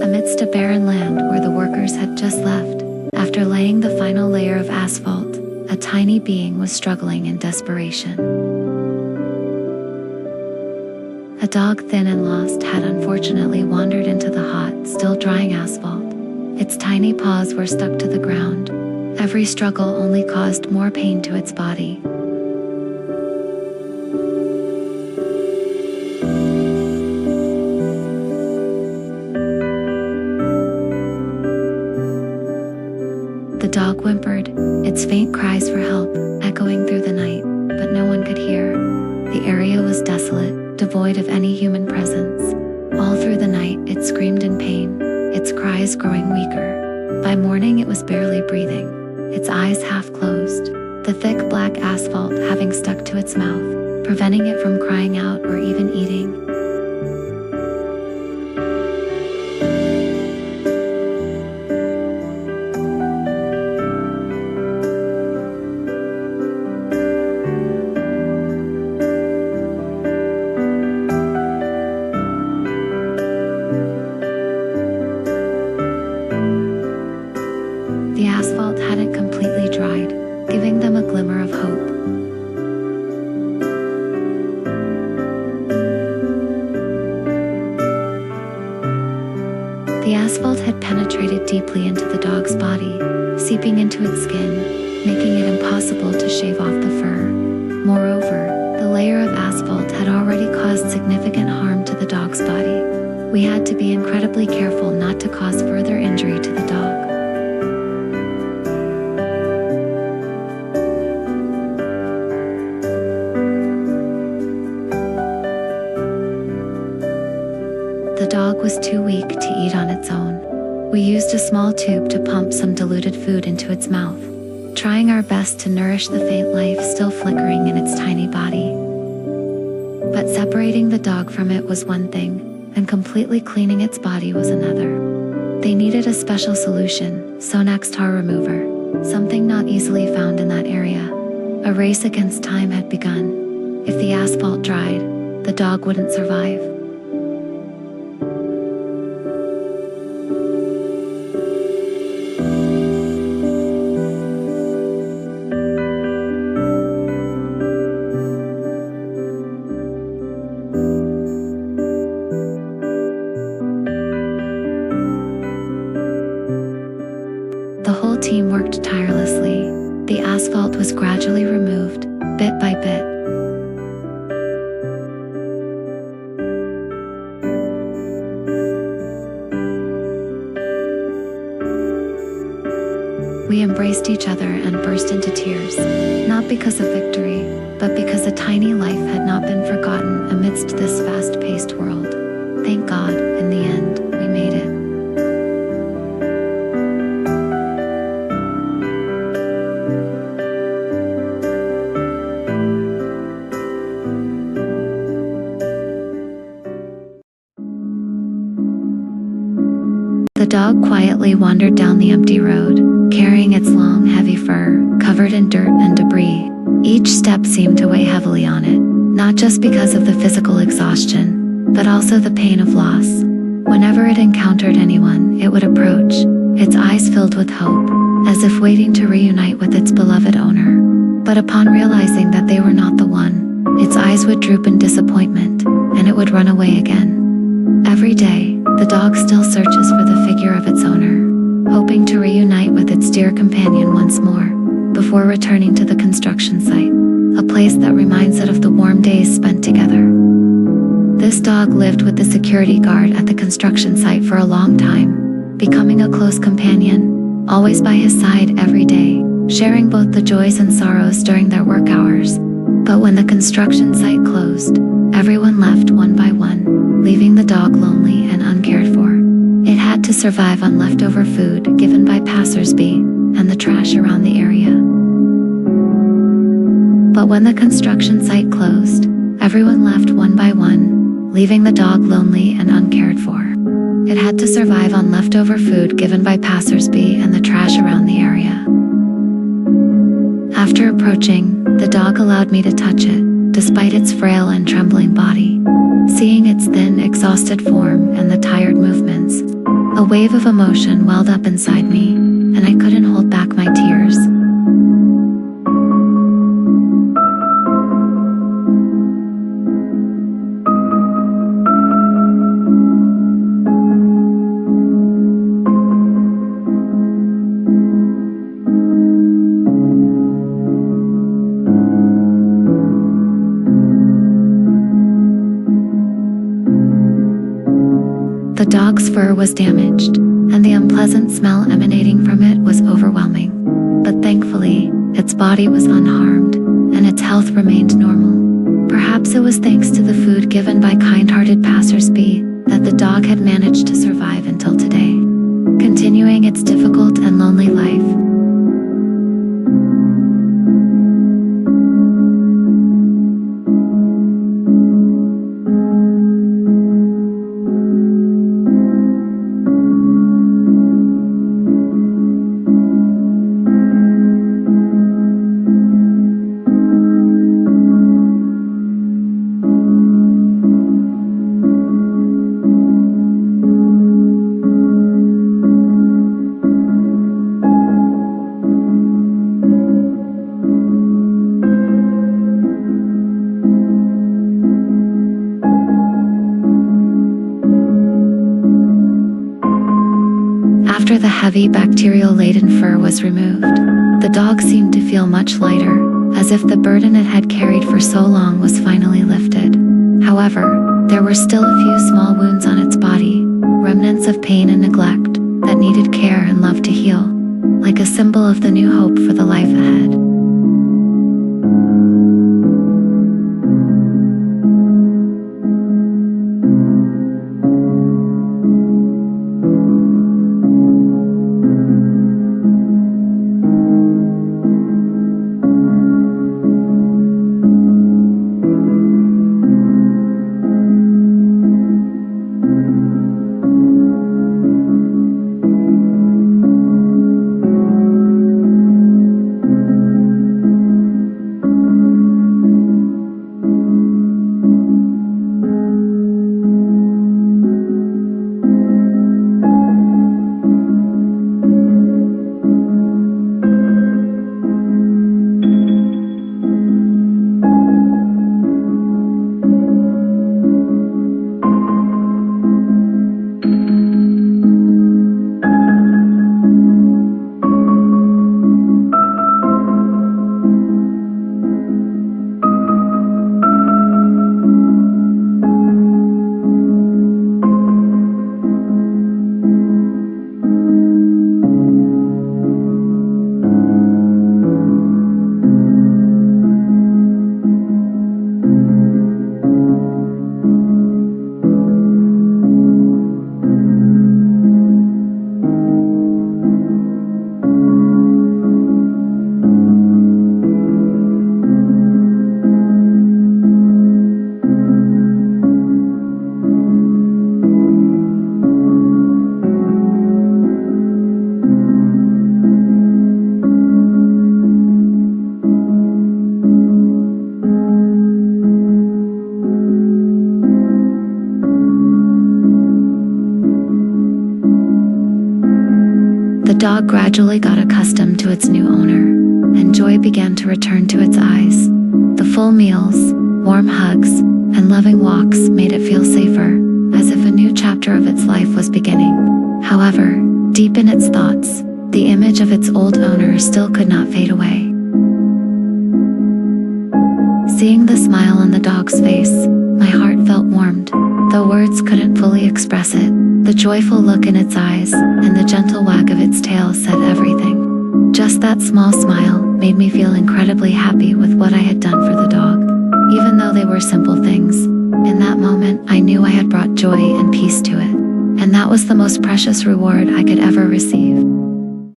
amidst a barren land where the workers had just left. After laying the final layer of asphalt, a tiny being was struggling in desperation. A dog, thin and lost, had unfortunately wandered into the hot, still drying asphalt. Its tiny paws were stuck to the ground. Every struggle only caused more pain to its body. The dog whimpered, its faint cries for help echoing through the night, but no one could hear. The area was desolate, devoid of any human presence. All through the night it screamed in pain, its cries growing weaker. By morning it was barely breathing, its eyes half closed, the thick black asphalt having stuck to its mouth, preventing it from crying out or even eating. The asphalt hadn't completely dried, giving them a glimmer of hope. The asphalt had penetrated deeply into the dog's body, seeping into its skin, making it impossible to shave off the fur. Moreover, the layer of asphalt had already caused significant harm to the dog's body. We had to be incredibly careful not to cause further injury to the dog. The dog was too weak to eat on its own. We used a small tube to pump some diluted food into its mouth, trying our best to nourish the faint life still flickering in its tiny body. But separating the dog from it was one thing, and completely cleaning its body was another. They needed a special solution, Sonak's tar remover, something not easily found in that area. A race against time had begun. If the asphalt dried, the dog wouldn't survive. The whole team worked tirelessly. The asphalt was gradually removed, bit by bit. We embraced each other and burst into tears, not because of victory, but because a tiny life had not been forgotten amidst this fast-paced world. Thank God, in the end, we made it. The dog quietly wandered down the empty road, carrying its long, heavy fur, covered in dirt and debris. Each step seemed to weigh heavily on it, not just because of the physical exhaustion, but also the pain of loss. Whenever it encountered anyone, it would approach, its eyes filled with hope, as if waiting to reunite with its beloved owner. But upon realizing that they were not the one, its eyes would droop in disappointment, and it would run away again. Every day, the dog still searches for the figure of its owner, hoping to reunite with its dear companion once more, before returning to the construction site, a place that reminds it of the warm days spent together. This dog lived with the security guard at the construction site for a long time, becoming a close companion, always by his side every day, sharing both the joys and sorrows during their work hours. But when the construction site closed, everyone left one by one, leaving the dog lonely and uncared for. It had to survive on leftover food given by passers-by and the trash around the area. But when the construction site closed, everyone left one by one, leaving the dog lonely and uncared for. It had to survive on leftover food given by passers-by and the trash around the area. After approaching, the dog allowed me to touch it, despite its frail and trembling body. Seeing its thin, exhausted form and the tired movements, A wave of emotion welled up inside me, and I couldn't hold back my tears. The dog's fur was damaged, and the unpleasant smell emanating from it was overwhelming. But thankfully, its body was unharmed, and its health remained normal. Perhaps it was thanks to the food given by kind-hearted passers-by that the dog had managed to survive until today, continuing its difficult and lonely life. After the heavy bacterial-laden fur was removed, the dog seemed to feel much lighter, as if the burden it had carried for so long was finally lifted. However, there were still a few small wounds on its body, remnants of pain and neglect, that needed care and love to heal, like a symbol of the new hope for the life ahead. The dog gradually got accustomed to its new owner, and joy began to return to its eyes. The full meals, warm hugs, and loving walks made it feel safer, as if a new chapter of its life was beginning. However, deep in its thoughts, the image of its old owner still could not fade away. Seeing the smile on the dog's face, my heart felt warmed, though words couldn't fully express it. The joyful look in its eyes, and the gentle wag of its tail said everything. Just that small smile made me feel incredibly happy with what I had done for the dog. Even though they were simple things, in that moment I knew I had brought joy and peace to it. And that was the most precious reward I could ever receive.